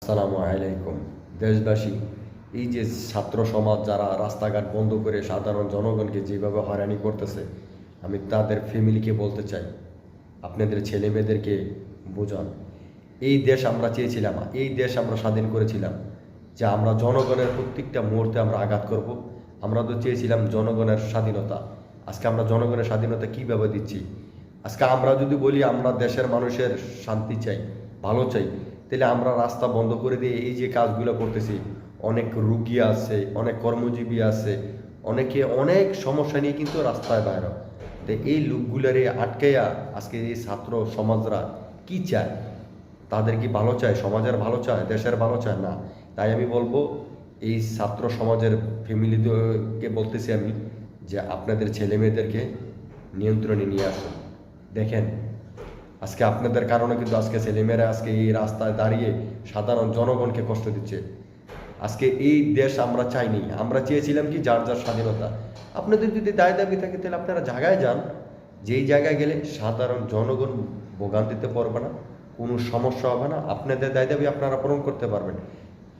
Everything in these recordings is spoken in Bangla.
আসসালামু আলাইকুম দেশবাসী। এই যে ছাত্র সমাজ যারা রাস্তাঘাট বন্ধ করে সাধারণ জনগণকে যেভাবে হয়রানি করতেছে, আমি তাদের ফ্যামিলিকে বলতে চাই, আপনাদের ছেলে মেয়েদেরকে বোঝান। এই দেশ আমরা চেয়েছিলাম, এই দেশ আমরা স্বাধীন করেছিলাম যে আমরা জনগণের প্রত্যেকটা মুহূর্তে আমরা আঘাত করব। আমরা তো চেয়েছিলাম জনগণের স্বাধীনতা। আজকে আমরা জনগণের স্বাধীনতা কীভাবে দিচ্ছি? আজকে আমরা যদি বলি আমরা দেশের মানুষের শান্তি চাই, ভালো চাই, তাহলে আমরা রাস্তা বন্ধ করে দিয়ে এই যে কাজগুলো করতেছি, অনেক রুগী আছে, অনেক কর্মজীবী আছে, অনেকে অনেক সমস্যা নিয়ে কিন্তু রাস্তায় বাইর। তো এই লোকগুলারে আটকাইয়া আজকে এই ছাত্র সমাজরা কি চায়? তাদের কি ভালো চায়? সমাজের ভালো চায়? দেশের ভালো চায় না? তাই আমি বলবো, এই ছাত্র সমাজের ফ্যামিলিকে বলতেছি আমি যে আপনাদের ছেলে মেয়েদেরকে নিয়ন্ত্রণে নিয়ে আসুন। দেখেন, আজকে আপনাদের কারণে কিন্তু আজকে ছেলেমেয়েরা আজকে এই রাস্তায় দাঁড়িয়ে সাধারণ জনগণকে কষ্ট দিচ্ছে। আজকে এই দেশ আমরা চাইনি, আমরা চেয়েছিলাম কি যার যার স্বাধীনতা। আপনাদের যদি দায় দাবি থাকে তাহলে আপনারা জায়গায় যান, যেই জায়গায় গেলে সাধারণ জনগণ ভোগান্তিতে পড়বে না, কোনো সমস্যা হবে না, আপনাদের দায় দাবি আপনারা পূরণ করতে পারবেন।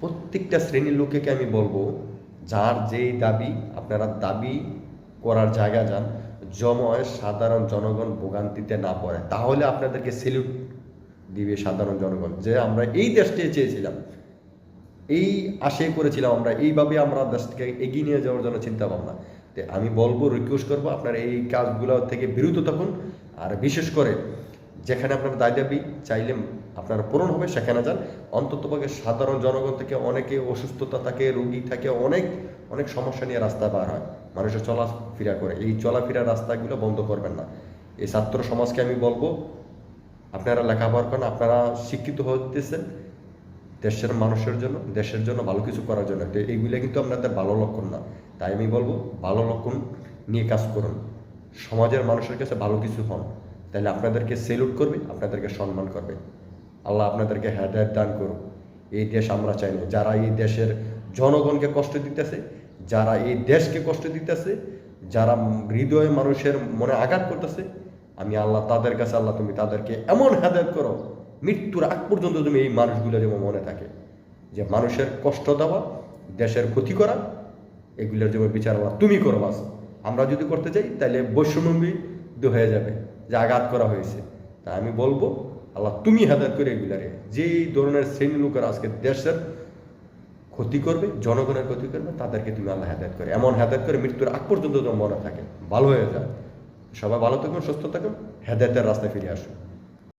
প্রত্যেকটা শ্রেণীর লোকেকে আমি বলবো, যার যেই দাবি আপনারা দাবি করার জায়গা যান, জময় সাধারণ জনগণ ভোগান্তিতে না পড়ে, তাহলে আপনাদেরকে সেলিউট দিবে সাধারণ জনগণ যে আমরা এই দেশটাই চেয়েছিলাম, এই আশাই করেছিলাম, আমরা এইভাবে আমরা দেশটাকে এগিয়ে নিয়ে যাওয়ার জন্য চিন্তা ভাবনা। তো আমি বলবো, রিকোয়েস্ট করবো, আপনারা এই কাজগুলো থেকে বিরত থাকুন। আর বিশেষ করে যেখানে আপনার দায় দাবি চাইলে আপনার পূরণ হবে সেখানে যান। অন্ততপক্ষে সাধারণ জনগণ থেকে অনেকে অসুস্থতা থাকে, রোগী থাকে, অনেক অনেক সমস্যা নিয়ে রাস্তা বার হয়, মানুষের চলাফেরা করে। এই চলাফেরার রাস্তাগুলো বন্ধ করবেন না। এই ছাত্র সমাজকে আমি বলবো, আপনারা লেখাপড়া করেন, আপনারা শিক্ষিত হতেছেন দেশের মানুষের জন্য, দেশের জন্য ভালো কিছু করার জন্য। তো এইগুলো কিন্তু আপনাদের ভালো লক্ষণ না। তাই আমি বলবো, ভালো লক্ষণ নিয়ে কাজ করুন, সমাজের মানুষের কাছে ভালো কিছু হন, তাহলে আপনাদেরকে সেলুট করবে, আপনাদেরকে সম্মান করবে। আল্লাহ আপনাদেরকে হেদায়েত দান করুক। এই দেশ আমরা চাই না। যারা এই দেশের জনগণকে কষ্ট দিতেছে, যারা এই দেশকে কষ্ট দিতেছে, যারা হৃদয়ে মানুষের মনে আঘাত করতেছে, আমি আল্লাহ তাদের কাছে, আল্লাহ তুমি তাদেরকে এমন হেদায়েত করো, মৃত্যুর আগ পর্যন্ত তুমি এই মানুষগুলো যেমন মনে থাকে যে মানুষের কষ্ট দেওয়া, দেশের ক্ষতি করা, এগুলোর যেমন বিচার আল্লাহ তুমি করো। বাস আমরা যদি করতে চাই তাহলে বৈষম্যবিদ্ধ হয়ে যাবে যে আঘাত করা হয়েছে। তা আমি বলবো, আল্লাহ তুমি হেদায়েত করে এগুলারে, যেই ধরনের শ্রেণী লোকেরা আজকে দেশের ক্ষতি করবে, জনগণের ক্ষতি করবে, তাদেরকে তুমি আল্লাহ হেদায়েত করে, এমন হেদায়েত করে মৃত্যুর আগ পর্যন্ত যেন মনে থাকে, ভালো হয়ে যায়। সবাই ভালো থাকুন, সুস্থ থাকুন, হেদায়েতের রাস্তায় ফিরে আসুন।